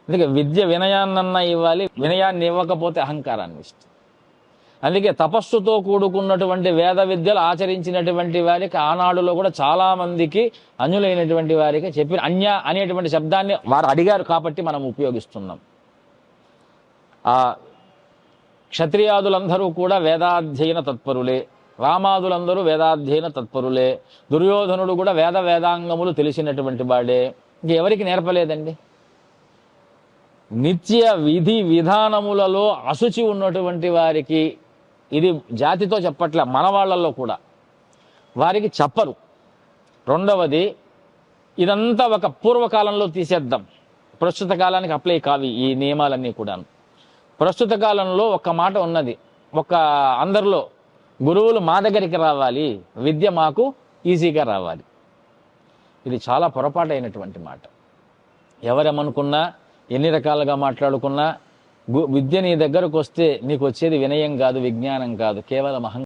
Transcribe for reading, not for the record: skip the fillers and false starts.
అందుకే విద్య వినయాన్నన్నా ఇవ్వాలి, వినయాన్ని ఇవ్వకపోతే అహంకారాన్ని ఇస్తుంది. అందుకే తపస్సుతో కూడుకున్నటువంటి వేద విద్యలు ఆచరించినటువంటి వారికి ఆనాడులో కూడా చాలా మందికి అన్యులైనటువంటి వారికి చెప్పిన అన్య అనేటువంటి శబ్దాన్ని వారు అడిగారు కాబట్టి మనం ఉపయోగిస్తున్నాం. ఆ క్షత్రియాదులందరూ కూడా వేదాధ్యయన తత్పరులే, రామాదులందరూ వేదాధ్యయన తత్పరులే, దుర్యోధనుడు కూడా వేదాంగములు తెలిసినటువంటి వాడే. ఇంకెవరికి నేర్పలేదండి. నిత్య విధి విధానములలో అశుచి ఉన్నటువంటి వారికి, ఇది జాతితో చెప్పట్లే, మన వాళ్ళల్లో కూడా వారికి చెప్పరు. రెండవది, ఇదంతా ఒక పూర్వకాలంలో తీసేద్దాం, ప్రస్తుత కాలానికి అప్లై కావి ఈ నియమాలన్నీ కూడా. ప్రస్తుత కాలంలో ఒక మాట ఉన్నది, అందరిలో గురువులు మా దగ్గరికి రావాలి, విద్య మాకు ఈజీగా రావాలి. ఇది చాలా పొరపాటైనటువంటి మాట. ఎవరేమనుకున్నా, ఎన్ని రకాలుగా మాట్లాడుకున్నా, విద్య నీ దగ్గరకు వస్తే నీకు వచ్చేది వినయం కాదు, విజ్ఞానం కాదు, కేవలం